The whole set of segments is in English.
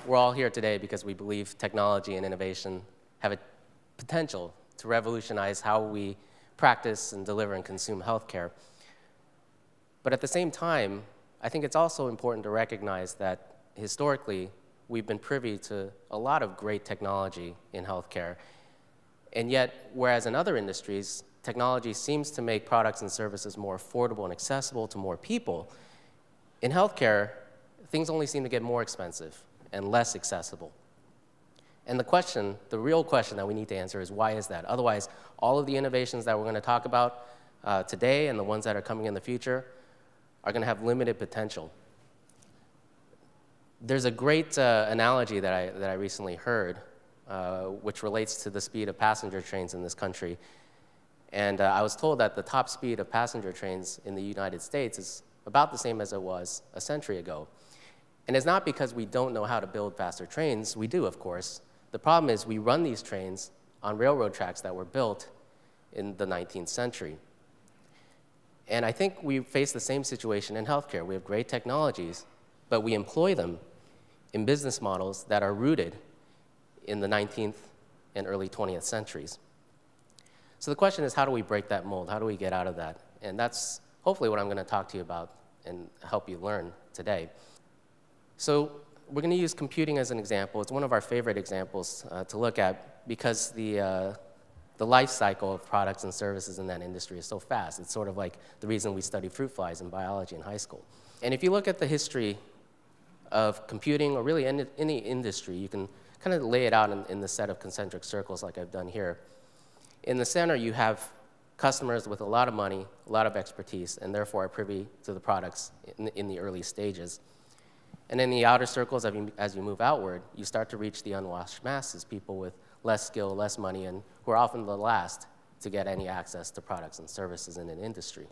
we're all here today because we believe technology and innovation have a potential to revolutionize how we practice and deliver and consume healthcare. But at the same time, I think it's also important to recognize that historically, we've been privy to a lot of great technology in healthcare. And yet, whereas in other industries, technology seems to make products and services more affordable and accessible to more people, in healthcare, things only seem to get more expensive and less accessible. And the real question that we need to answer is, why is that? Otherwise, all of the innovations that we're going to talk about today and the ones that are coming in the future are going to have limited potential. There's a great analogy that I recently heard, which relates to the speed of passenger trains in this country. And I was told that the top speed of passenger trains in the United States is about the same as it was a century ago. And it's not because we don't know how to build faster trains. We do, of course. The problem is we run these trains on railroad tracks that were built in the 19th century. And I think we face the same situation in healthcare. We have great technologies, but we employ them in business models that are rooted in the 19th and early 20th centuries. So the question is, how do we break that mold? How do we get out of that? And that's hopefully what I'm going to talk to you about and help you learn today. So we're going to use computing as an example. It's one of our favorite examples to look at because the life cycle of products and services in that industry is so fast. It's sort of like the reason we study fruit flies in biology in high school. And if you look at the history of computing, or really any industry, you can kind of lay it out in the set of concentric circles like I've done here. In the center, you have customers with a lot of money, a lot of expertise, and therefore are privy to the products in the early stages. And in the outer circles, as you move outward, you start to reach the unwashed masses, people with less skill, less money, and who are often the last to get any access to products and services in an industry.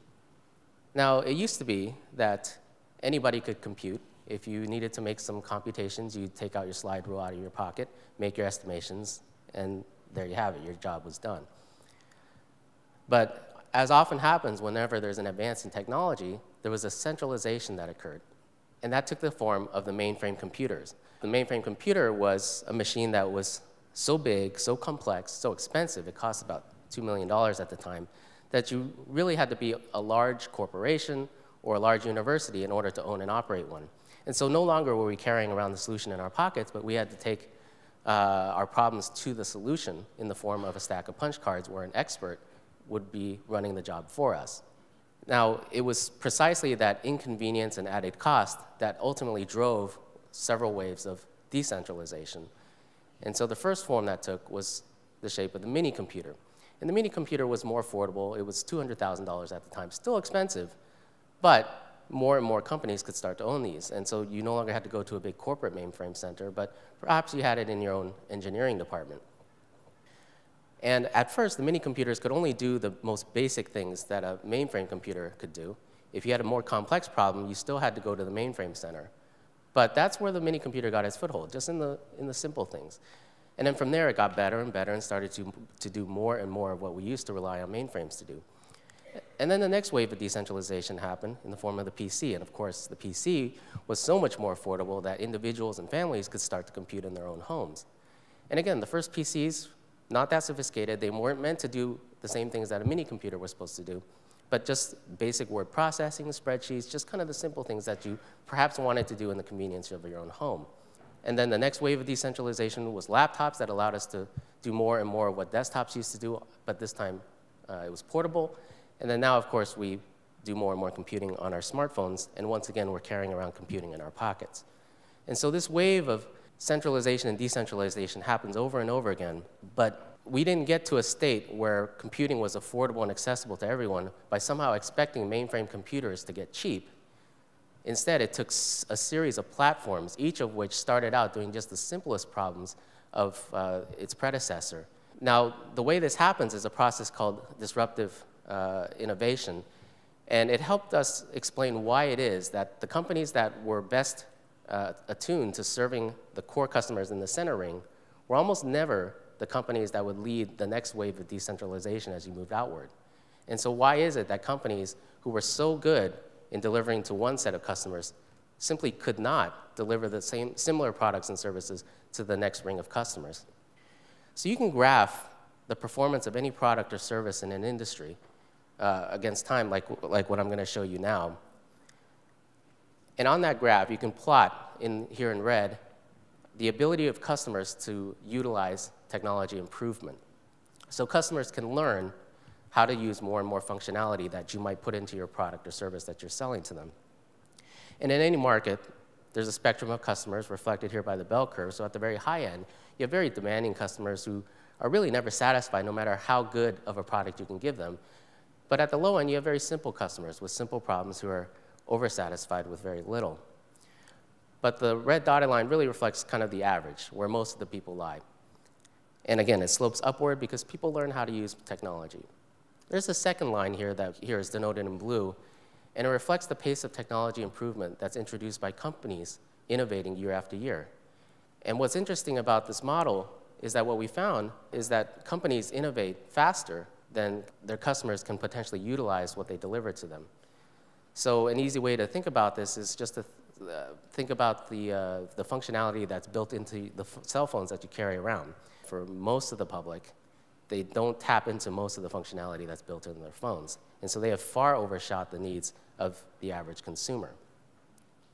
Now, it used to be that anybody could compute. If you needed to make some computations, you'd take out your slide rule out of your pocket, make your estimations, and there you have it, your job was done. But as often happens whenever there's an advance in technology, there was a centralization that occurred. And that took the form of the mainframe computers. The mainframe computer was a machine that was so big, so complex, so expensive, it cost about $2 million at the time, that you really had to be a large corporation or a large university in order to own and operate one. And so no longer were we carrying around the solution in our pockets, but we had to take our problems to the solution in the form of a stack of punch cards where an expert would be running the job for us. Now, it was precisely that inconvenience and added cost that ultimately drove several waves of decentralization. And so the first form that took was the shape of the mini computer. And the mini computer was more affordable. It was $200,000 at the time, still expensive, but more and more companies could start to own these. And so you no longer had to go to a big corporate mainframe center, but perhaps you had it in your own engineering department. And at first, the mini computers could only do the most basic things that a mainframe computer could do. If you had a more complex problem, you still had to go to the mainframe center. But that's where the mini computer got its foothold, just in the simple things. And then from there, it got better and better and started to do more and more of what we used to rely on mainframes to do. And then the next wave of decentralization happened in the form of the PC. And of course, the PC was so much more affordable that individuals and families could start to compute in their own homes. And again, the first PCs, not that sophisticated. They weren't meant to do the same things that a mini computer was supposed to do, but just basic word processing, spreadsheets, just kind of the simple things that you perhaps wanted to do in the convenience of your own home. And then the next wave of decentralization was laptops that allowed us to do more and more of what desktops used to do, but this time it was portable. And then now, of course, we do more and more computing on our smartphones, and once again, we're carrying around computing in our pockets. And so this wave of centralization and decentralization happens over and over again, but we didn't get to a state where computing was affordable and accessible to everyone by somehow expecting mainframe computers to get cheap. Instead, it took a series of platforms, each of which started out doing just the simplest problems of its predecessor. Now, the way this happens is a process called disruptive innovation, and it helped us explain why it is that the companies that were best attuned to serving the core customers in the center ring were almost never the companies that would lead the next wave of decentralization as you moved outward. And so why is it that companies who were so good in delivering to one set of customers simply could not deliver the similar products and services to the next ring of customers. So you can graph the performance of any product or service in an industry against time, like what I'm going to show you now. And on that graph, you can plot here in red the ability of customers to utilize technology improvement. So customers can learn how to use more and more functionality that you might put into your product or service that you're selling to them. And in any market, there's a spectrum of customers reflected here by the bell curve. So at the very high end, you have very demanding customers who are really never satisfied no matter how good of a product you can give them. But at the low end, you have very simple customers with simple problems who are oversatisfied with very little. But the red dotted line really reflects kind of the average, where most of the people lie. And again, it slopes upward because people learn how to use technology. There's a second line here that here is denoted in blue, and it reflects the pace of technology improvement that's introduced by companies innovating year after year. And what's interesting about this model is that what we found is that companies innovate faster than their customers can potentially utilize what they deliver to them. So an easy way to think about this is just to think about the functionality that's built into the cell phones that you carry around. For most of the public, they don't tap into most of the functionality that's built into their phones. And so they have far overshot the needs of the average consumer.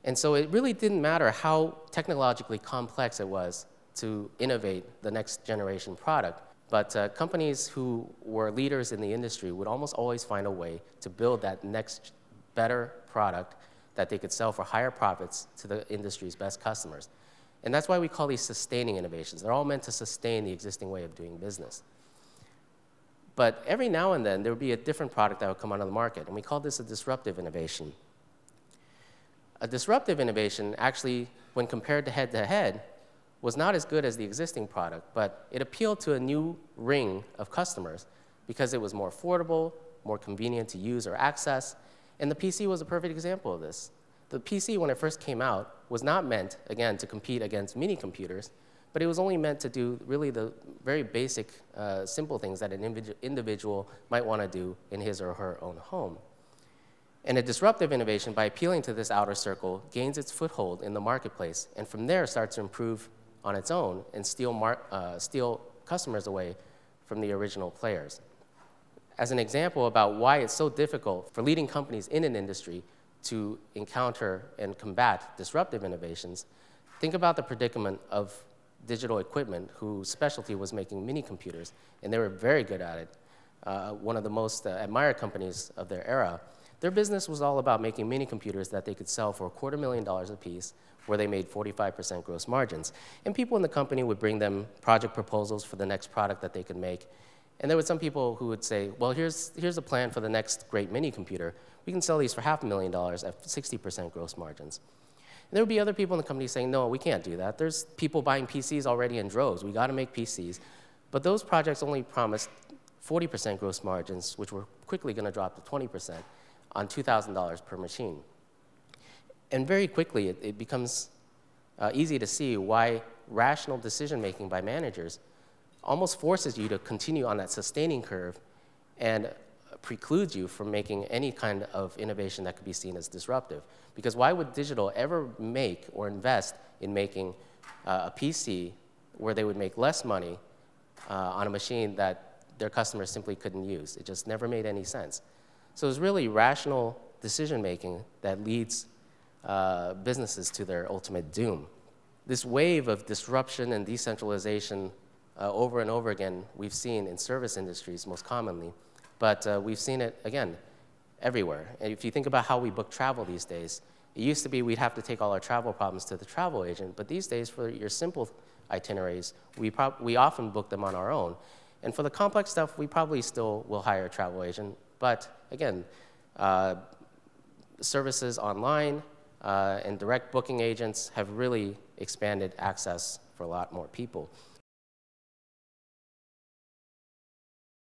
And so it really didn't matter how technologically complex it was to innovate the next generation product, but companies who were leaders in the industry would almost always find a way to build that next better product that they could sell for higher profits to the industry's best customers. And that's why we call these sustaining innovations. They're all meant to sustain the existing way of doing business. But every now and then, there would be a different product that would come onto the market, and we call this a disruptive innovation. A disruptive innovation actually, when compared to head-to-head, was not as good as the existing product, but it appealed to a new ring of customers because it was more affordable, more convenient to use or access, and the PC was a perfect example of this. The PC, when it first came out, was not meant, again, to compete against mini computers, but it was only meant to do really the very basic, simple things that an individual might want to do in his or her own home. And a disruptive innovation, by appealing to this outer circle, gains its foothold in the marketplace, and from there starts to improve on its own and steal customers away from the original players. As an example about why it's so difficult for leading companies in an industry to encounter and combat disruptive innovations, think about the predicament of digital equipment whose specialty was making mini computers, and they were very good at it. One of the most admired companies of their era. Their business was all about making mini computers that they could sell for $250,000 a piece, where they made 45% gross margins. And people in the company would bring them project proposals for the next product that they could make. And there were some people who would say, well, here's a plan for the next great mini computer. We can sell these for $500,000 at 60% gross margins. And there would be other people in the company saying, no, we can't do that. There's people buying PCs already in droves. We got to make PCs. But those projects only promised 40% gross margins, which were quickly going to drop to 20% on $2,000 per machine. And very quickly, it becomes easy to see why rational decision-making by managers almost forces you to continue on that sustaining curve and precludes you from making any kind of innovation that could be seen as disruptive. Because why would digital ever make or invest in making a PC where they would make less money on a machine that their customers simply couldn't use? It just never made any sense. So it's really rational decision-making that leads businesses to their ultimate doom. This wave of disruption and decentralization over and over again we've seen in service industries most commonly, but we've seen it, again, everywhere. And if you think about how we book travel these days, it used to be we'd have to take all our travel problems to the travel agent, but these days for your simple itineraries, we often book them on our own. And for the complex stuff, we probably still will hire a travel agent, but again, services online and direct booking agents have really expanded access for a lot more people.